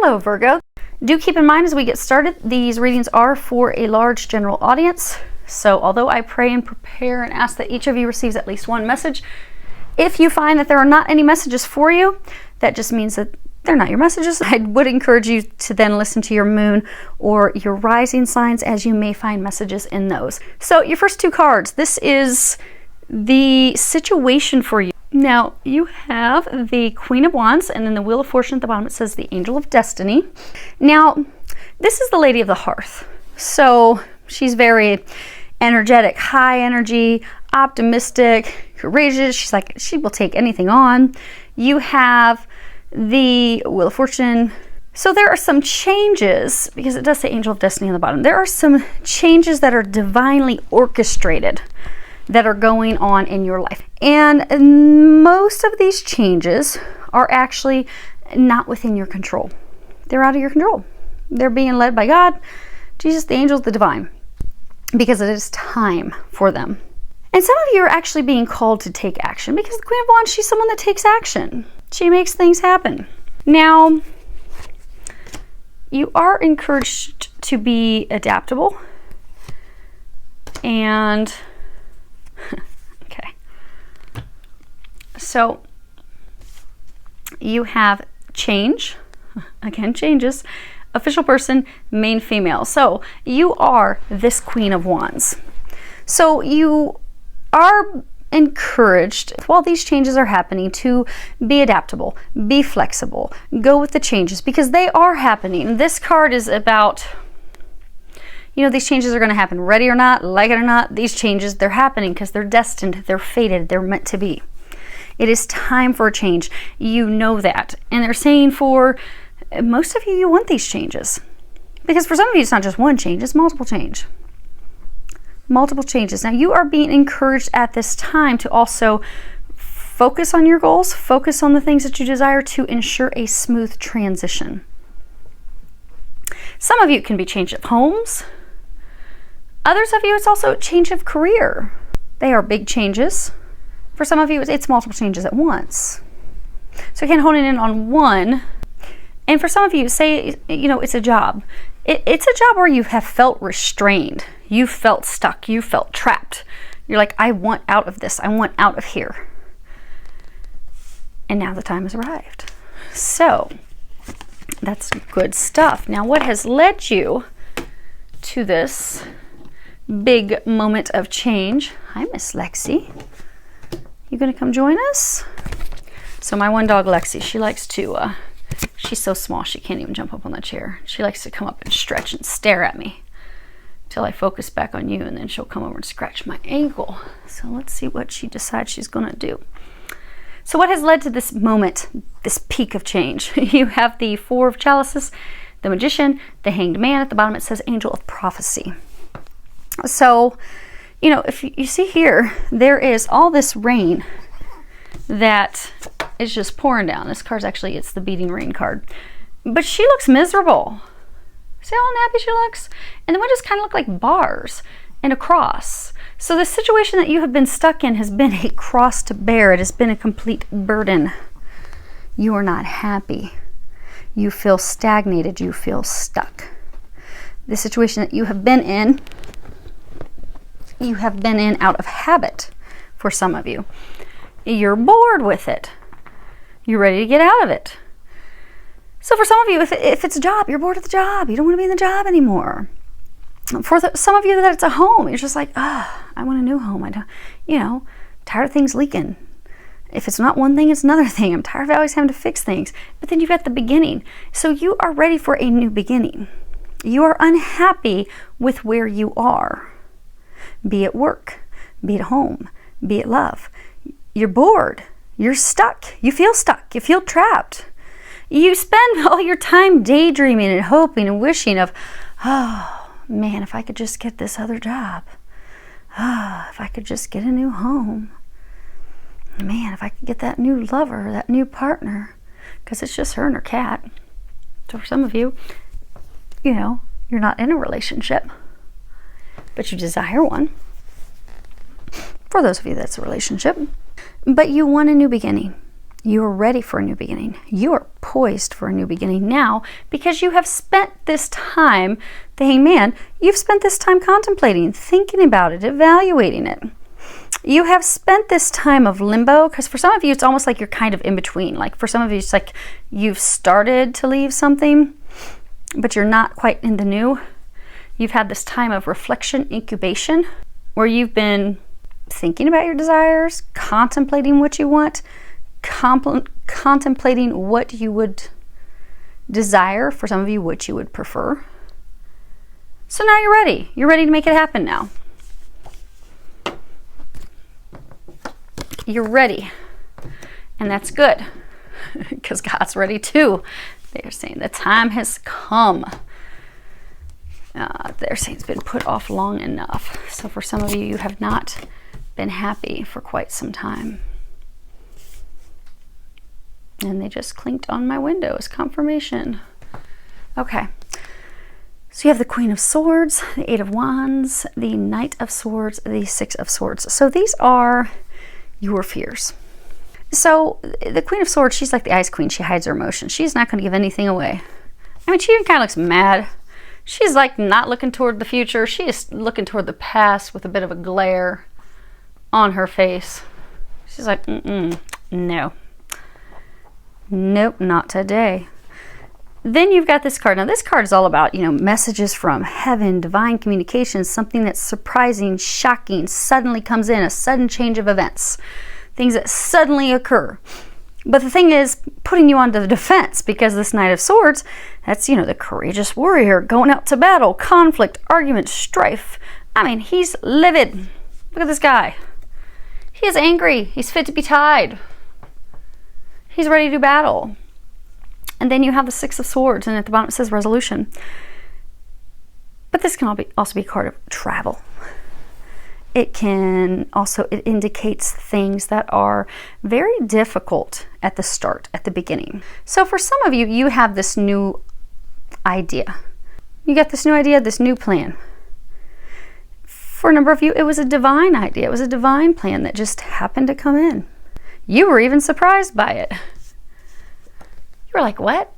Hello, Virgo. Do keep in mind as we get started, these readings are for a large general audience. So although I pray and prepare and ask that each of you receives at least one message, if you find that there are not any messages for you, that just means that they're not your messages. I would encourage you to then listen to your moon or your rising signs, as you may find messages in those. So your first two cards, this is the situation for you. Now you have the Queen of Wands, and then the Wheel of Fortune at the bottom, it says the Angel of Destiny. Now this is the Lady of the Hearth. So she's very energetic, high energy, optimistic, courageous. She's like, she will take anything on. You have the Wheel of Fortune. So there are some changes, because it does say Angel of Destiny on the bottom. There are some changes that are divinely orchestrated that are going on in your life. And most of these changes are actually not within your control. They're out of your control. They're being led by God, Jesus, the angels, the divine, because it is time for them. And some of you are actually being called to take action, because the Queen of Wands, she's someone that takes action. She makes things happen. Now, you are encouraged to be adaptable and okay. So you have change, again, changes, official person, main female. So you are this Queen of Wands. So you are encouraged, while these changes are happening, to be adaptable, be flexible, go with the changes, because they are happening. This card is about, you know, these changes are going to happen. Ready or not, like it or not, these changes, they're happening because they're destined, they're fated, they're meant to be. It is time for a change. You know that. And they're saying for most of you, you want these changes. Because for some of you, it's not just one change, it's multiple change. Multiple changes. Now you are being encouraged at this time to also focus on your goals, focus on the things that you desire to ensure a smooth transition. Some of you, it can be change of homes. Others of you, it's also a change of career. They are big changes. For some of you, it's multiple changes at once. So you can't hone in on one. And for some of you, say, you know, it's a job. It's a job where you have felt restrained. You felt stuck. You felt trapped. You're like, I want out of this. I want out of here. And now the time has arrived. So that's good stuff. Now, what has led you to this big moment of change? Hi, Miss Lexi. You gonna come join us? So my one dog, Lexi, she likes to, she's so small she can't even jump up on the chair. She likes to come up and stretch and stare at me till I focus back on you, and then she'll come over and scratch my ankle. So let's see what she decides she's gonna do. So what has led to this moment, this peak of change? You have the Four of Chalices, the Magician, the Hanged Man. At the bottom it says Angel of Prophecy. So, you know, if you see here, there is all this rain that is just pouring down. This card's actually, it's the beating rain card. But she looks miserable. See how unhappy she looks? And the windows kind of look like bars and a cross. So the situation that you have been stuck in has been a cross to bear. It has been a complete burden. You are not happy. You feel stagnated. You feel stuck. The situation that you have been in out of habit for some of you. You're bored with it. You're ready to get out of it. So for some of you, if it's a job, you're bored of the job. You don't want to be in the job anymore. For some of you that it's a home, you're just like, I want a new home. I don't, you know, tired of things leaking. If it's not one thing, it's another thing. I'm tired of always having to fix things. But then you've got the beginning. So you are ready for a new beginning. You are unhappy with where you are. Be it work, be it home, be it love. You're bored. You're stuck. You feel trapped. You spend all your time daydreaming and hoping and wishing of, oh man, if I could just get this other job. Oh, if I could just get a new home. Man, if I could get that new lover, that new partner. Because it's just her and her cat. So for some of you, you know, you're not in a relationship, but you desire one. For those of you that's a relationship. But you want a new beginning. You are ready for a new beginning. You are poised for a new beginning now because you have spent this time, the Hangman, you've spent this time contemplating, thinking about it, evaluating it. You have spent this time of limbo, because for some of you, it's almost like you're kind of in between. Like for some of you, it's like you've started to leave something, but you're not quite in the new. You've had this time of reflection, incubation, where you've been thinking about your desires, contemplating what you want, contemplating what you would desire, for some of you, what you would prefer. So now you're ready. You're ready to make it happen now. You're ready. And that's good because God's ready too. They're saying the time has come. They're saying it's been put off long enough. So for some of you, you have not been happy for quite some time. And they just clinked on my window as confirmation. Okay. So you have the Queen of Swords, the Eight of Wands, the Knight of Swords, the Six of Swords. So these are your fears. So the Queen of Swords, she's like the Ice Queen. She hides her emotions. She's not going to give anything away. I mean, she even kind of looks mad. She's like not looking toward the future. She is looking toward the past with a bit of a glare on her face. She's like, no. Nope, not today. Then you've got this card. Now this card is all about, messages from heaven, divine communications, something that's surprising, shocking, suddenly comes in, a sudden change of events, things that suddenly occur. But the thing is, putting you onto the defense, because this Knight of Swords, that's, the courageous warrior going out to battle, conflict, argument, strife. I mean, he's livid. Look at this guy. He is angry. He's fit to be tied. He's ready to battle. And then you have the Six of Swords, and at the bottom it says resolution. But this can also be a card of travel. It indicates things that are very difficult at the start, at the beginning. So for some of you, you have this new idea. You got this new idea, this new plan. For a number of you, it was a divine idea. It was a divine plan that just happened to come in. You were even surprised by it. You were like, what?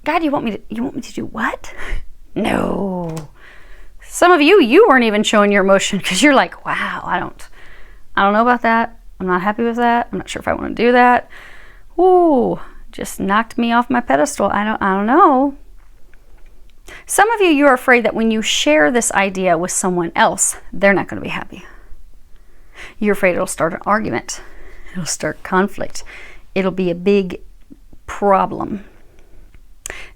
God, you want me to do what? No. Some of you weren't even showing your emotion because you're like, wow, I don't know about that. I'm not happy with that. I'm not sure if I want to do that. Ooh, just knocked me off my pedestal. I don't know. Some of you are afraid that when you share this idea with someone else, they're not going to be happy. You're afraid it'll start an argument. It'll start conflict. It'll be a big problem.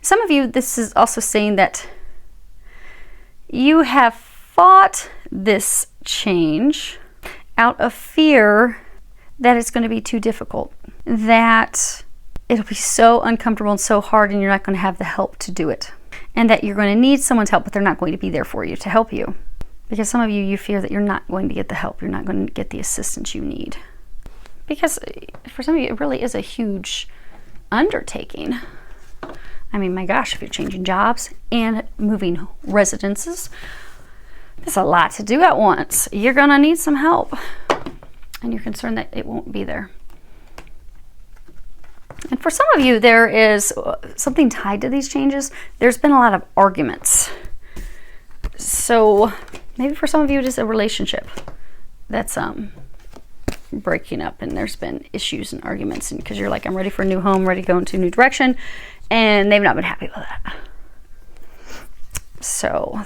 Some of you, this is also saying that you have fought this change out of fear that it's going to be too difficult, that it'll be so uncomfortable and so hard and you're not going to have the help to do it, and that you're going to need someone's help, but they're not going to be there for you to help you. Because some of you fear that you're not going to get the help, you're not going to get the assistance you need. Because for some of you, it really is a huge undertaking. I mean, my gosh, if you're changing jobs and moving residences, there's a lot to do at once. You're going to need some help. And you're concerned that it won't be there. And for some of you, there is something tied to these changes. There's been a lot of arguments. So maybe for some of you, it is a relationship that's breaking up, and there's been issues and arguments, and because you're like, I'm ready for a new home, ready to go into a new direction, and they've not been happy with that. So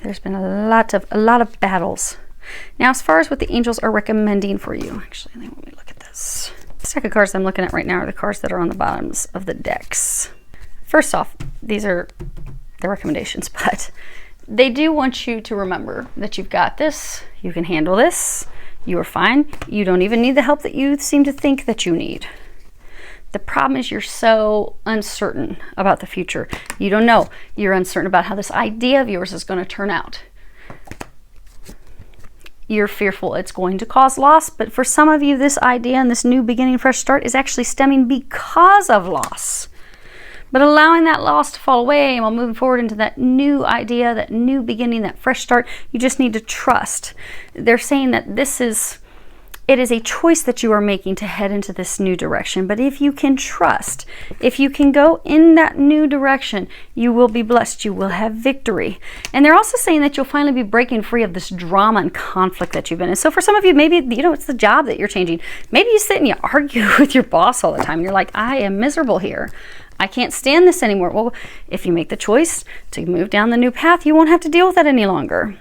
there's been a lot of battles. Now, as far as what the angels are recommending for you, actually, let me look at this. The stack of cards I'm looking at right now are the cards that are on the bottoms of the decks. First off, these are the recommendations, but they do want you to remember that you've got this, you can handle this, you are fine, you don't even need the help that you seem to think that you need. The problem is you're so uncertain about the future. You don't know. You're uncertain about how this idea of yours is going to turn out. You're fearful it's going to cause loss, but for some of you, this idea and this new beginning, fresh start is actually stemming because of loss. But allowing that loss to fall away while moving forward into that new idea, that new beginning, that fresh start, you just need to trust. They're saying that it's It is a choice that you are making to head into this new direction. But if you can trust, if you can go in that new direction, you will be blessed. You will have victory. And they're also saying that you'll finally be breaking free of this drama and conflict that you've been in. So for some of you, maybe, it's the job that you're changing. Maybe you sit and you argue with your boss all the time. You're like, I am miserable here. I can't stand this anymore. Well, if you make the choice to move down the new path, you won't have to deal with that any longer.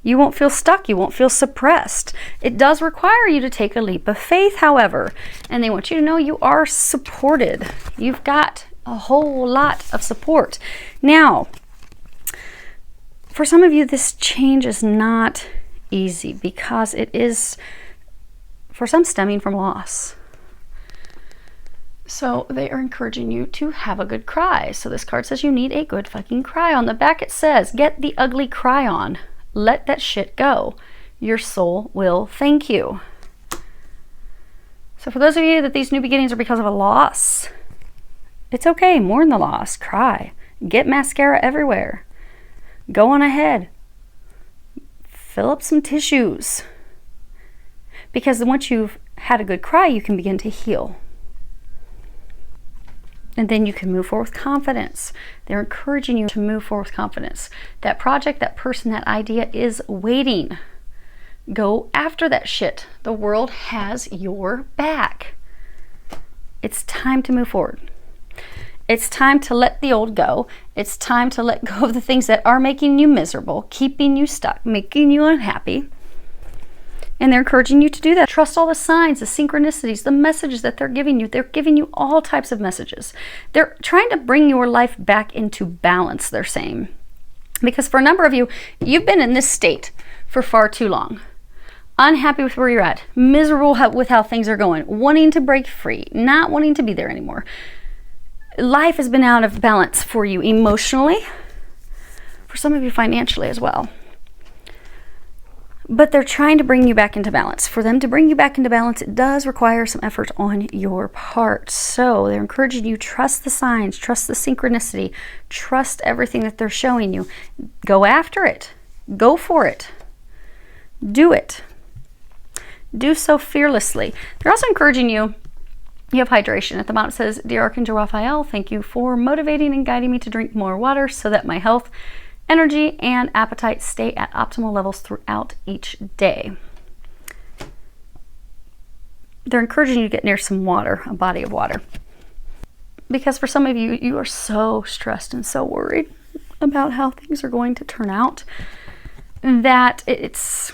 You won't feel stuck. You won't feel suppressed. It does require you to take a leap of faith, however, and they want you to know you are supported. You've got a whole lot of support. Now, for some of you, this change is not easy because it is, for some, stemming from loss. So they are encouraging you to have a good cry. So this card says you need a good fucking cry. On the back it says, get the ugly cry on. Let that shit go. Your soul will thank you. So for those of you that these new beginnings are because of a loss, it's okay. Mourn the loss. Cry. Get mascara everywhere. Go on ahead. Fill up some tissues. Because once you've had a good cry, you can begin to heal. And then you can move forward with confidence. They're encouraging you to move forward with confidence. That project, that person, that idea is waiting. Go after that shit. The world has your back. It's time to move forward. It's time to let the old go. It's time to let go of the things that are making you miserable, keeping you stuck, making you unhappy. And they're encouraging you to do that. Trust all the signs, the synchronicities, the messages that they're giving you. They're giving you all types of messages. They're trying to bring your life back into balance, they're saying. Because for a number of you, you've been in this state for far too long. Unhappy with where you're at. Miserable with how things are going. Wanting to break free. Not wanting to be there anymore. Life has been out of balance for you emotionally. For some of you financially as well. But they're trying to bring you back into balance. For them to bring you back into balance, it does require some effort on your part. So they're encouraging you, trust the signs, trust the synchronicity, trust everything that they're showing you. Go after it. Go for it. Do it. Do so fearlessly. They're also encouraging you, you have hydration. At the bottom it says, Dear Archangel Raphael, thank you for motivating and guiding me to drink more water so that my health, energy, and appetite stay at optimal levels throughout each day. They're encouraging you to get near some water, a body of water. Because for some of you, you are so stressed and so worried about how things are going to turn out that it's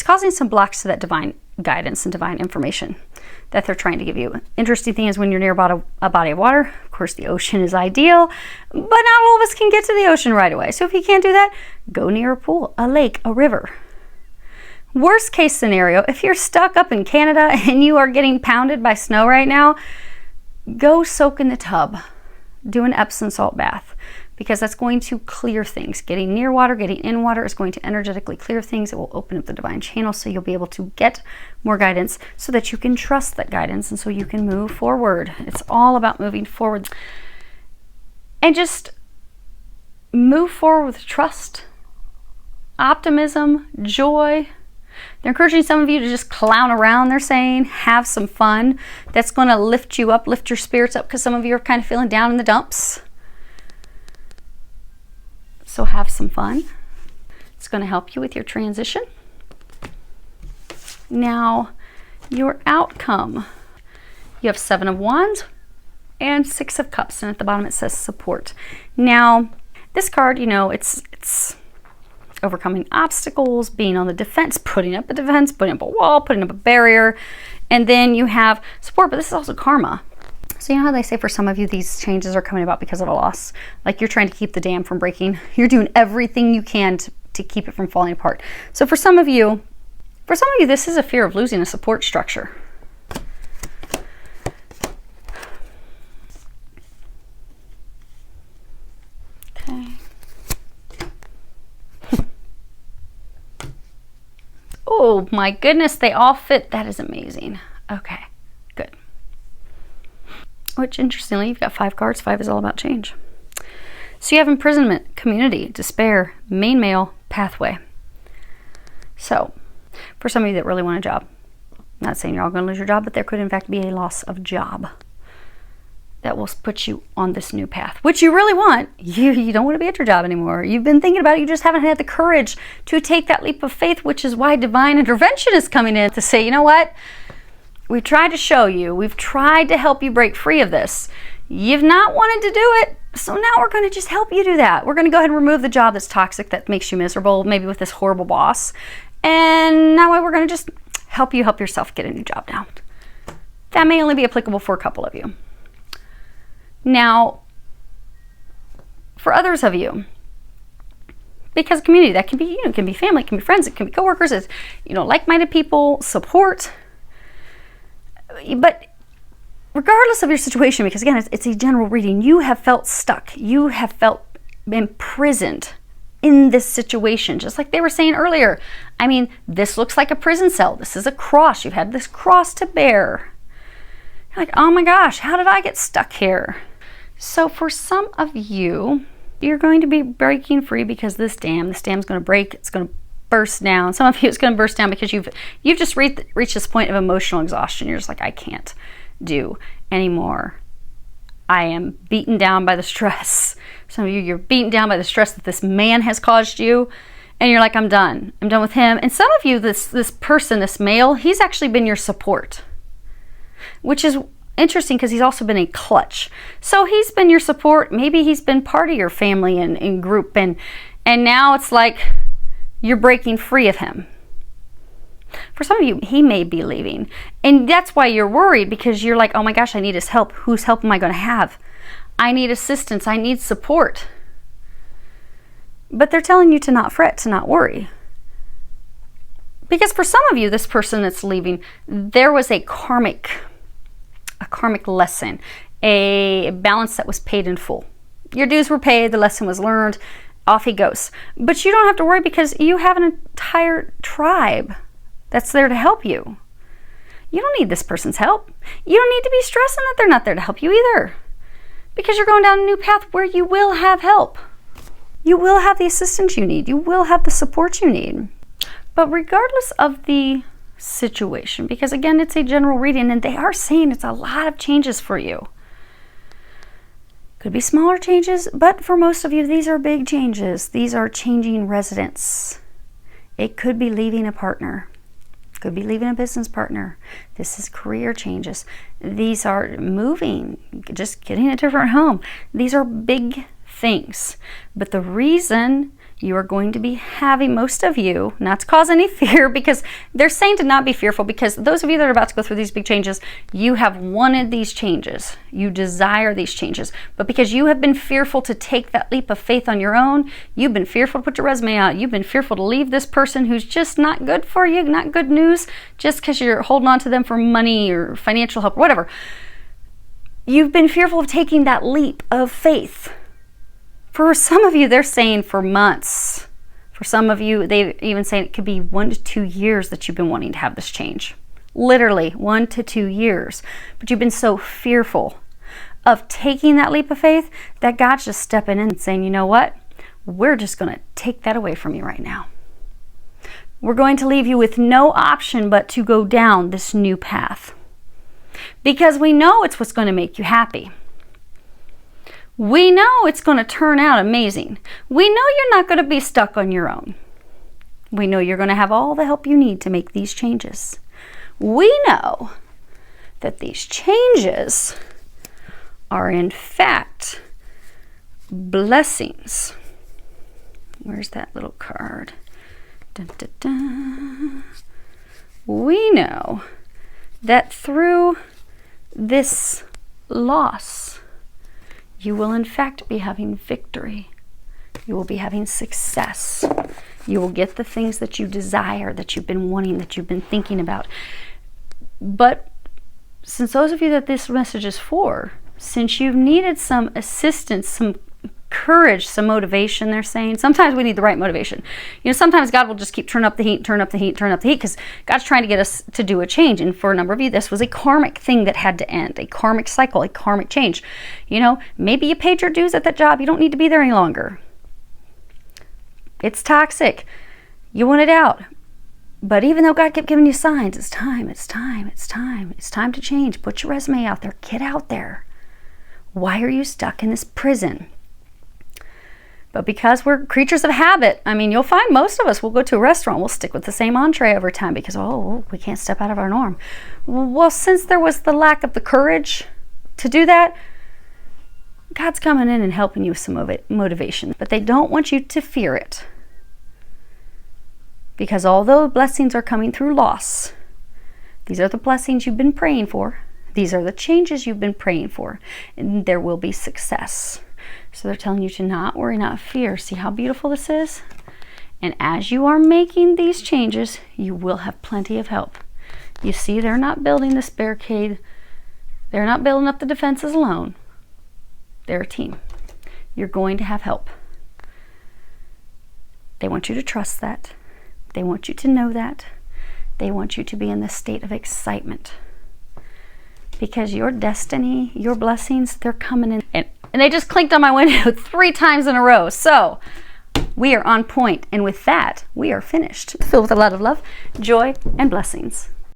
causing some blocks to that divine guidance and divine information that they're trying to give you. Interesting thing is when you're near a body of water, of course the ocean is ideal, but not all of us can get to the ocean right away. So if you can't do that, go near a pool, a lake, a river. Worst case scenario, if you're stuck up in Canada and you are getting pounded by snow right now, go soak in the tub. Do an Epsom salt bath. Because that's going to clear things. Getting near water, getting in water is going to energetically clear things. It will open up the divine channel so you'll be able to get more guidance so that you can trust that guidance and so you can move forward. It's all about moving forward. And just move forward with trust, optimism, joy. They're encouraging some of you to just clown around, they're saying. Have some fun. That's going to lift you up, lift your spirits up because some of you are kind of feeling down in the dumps. So have some fun. It's going to help you with your transition. Now, your outcome. You have 7 of Wands and 6 of Cups. And at the bottom it says support. Now, this card, it's overcoming obstacles, being on the defense, putting up a defense, putting up a wall, putting up a barrier. And then you have support, but this is also karma. So you know how they say for some of you these changes are coming about because of a loss? Like you're trying to keep the dam from breaking. You're doing everything you can to keep it from falling apart. So for some of you, this is a fear of losing a support structure. Okay. Oh my goodness, they all fit. That is amazing. Okay, good. Which, interestingly, you've got 5 cards. 5 is all about change. So you have imprisonment, community, despair, main male, pathway. So For some of you that really want a job. I'm not saying you're all going to lose your job, but there could in fact be a loss of job that will put you on this new path, which you really want. You don't want to be at your job anymore. You've been thinking about it. You just haven't had the courage to take that leap of faith, which is why divine intervention is coming in to say, you know what? We've tried to show you. We've tried to help you break free of this. You've not wanted to do it. So now we're going to just help you do that. We're going to go ahead and remove the job that's toxic, that makes you miserable, maybe with this horrible boss. And that way we're going to just help you help yourself get a new job now. That may only be applicable for a couple of you. Now, for others of you, because community, that can be, it can be family, it can be friends, it can be coworkers, it's, like-minded people, support. But regardless of your situation, because again, it's a general reading, you have felt stuck. You have felt imprisoned in this situation, just like they were saying earlier. I mean, this looks like a prison cell. This is a cross. You've had this cross to bear. You're like, oh my gosh, how did I get stuck here? So for some of you, you're going to be breaking free because this dam's going to break. It's going to burst down. Some of you, it's going to burst down because you've just reached this point of emotional exhaustion. You're just like, I can't do anymore. I am beaten down by the stress. Some of you, you're beaten down by the stress that this man has caused you, and you're like, I'm done. I'm done with him. And some of you, this person, this male, he's actually been your support, which is interesting because he's also been a clutch. So he's been your support. Maybe he's been part of your family and group, and now it's like you're breaking free of him. For some of you, he may be leaving, and that's why you're worried, because you're like, oh my gosh, I need his help. Whose help am I going to have? I need assistance. I need support. But they're telling you to not fret, to not worry. Because for some of you, this person that's leaving, there was a karmic lesson, a balance that was paid in full. Your dues were paid, the lesson was learned, off he goes. But you don't have to worry because you have an entire tribe that's there to help you. You don't need this person's help. You don't need to be stressing that they're not there to help you either, because you're going down a new path where you will have help. You will have the assistance you need. You will have the support you need. But regardless of the situation, because again, it's a general reading and they are saying it's a lot of changes for you. Could be smaller changes, but for most of you, these are big changes. These are changing residence. It could be leaving a partner. Could be leaving a business partner. This is career changes. These are moving, just getting a different home. These are big things. But the reason you are going to be having, most of you, not to cause any fear, because they're saying to not be fearful, because those of you that are about to go through these big changes, you have wanted these changes. You desire these changes. But because you have been fearful to take that leap of faith on your own, you've been fearful to put your resume out, you've been fearful to leave this person who's just not good for you, not good news, just because you're holding on to them for money or financial help or whatever. You've been fearful of taking that leap of faith. For some of you, they're saying for months. For some of you, they even say it could be 1 to 2 years that you've been wanting to have this change. Literally 1 to 2 years. But you've been so fearful of taking that leap of faith that God's just stepping in and saying, you know what? We're just going to take that away from you right now. We're going to leave you with no option but to go down this new path. Because we know it's what's going to make you happy. We know it's going to turn out amazing. We know you're not going to be stuck on your own. We know you're going to have all the help you need to make these changes. We know that these changes are in fact blessings. Where's that little card? Dun, dun, dun. We know that through this loss, you will in fact be having victory. You will be having success. You will get the things that you desire, that you've been wanting, that you've been thinking about. But since those of you that this message is for, since you've needed some assistance, some courage, some motivation, they're saying, sometimes we need the right motivation. Sometimes God will just keep turn up the heat, because God's trying to get us to do a change. And for a number of you, this was a karmic thing that had to end, a karmic cycle, a karmic change. Maybe you paid your dues at that job. You don't need to be there any longer. It's toxic. You want it out. But even though God kept giving you signs, it's time to change. Put your resume out there. Get out there. Why are you stuck in this prison? But because we're creatures of habit, I mean, you'll find most of us will go to a restaurant, we'll stick with the same entree over time because, we can't step out of our norm. Well, since there was the lack of the courage to do that, God's coming in and helping you with some motivation. But they don't want you to fear it. Because although blessings are coming through loss, these are the blessings you've been praying for. These are the changes you've been praying for. And there will be success. So they're telling you to not worry, not fear. See how beautiful this is? And as you are making these changes, you will have plenty of help. You see, they're not building this barricade. They're not building up the defenses alone. They're a team. You're going to have help. They want you to trust that. They want you to know that. They want you to be in this state of excitement. Because your destiny, your blessings, they're coming in. And they just clinked on my window 3 times in a row. So we are on point. And with that, we are finished. Filled with a lot of love, joy, and blessings.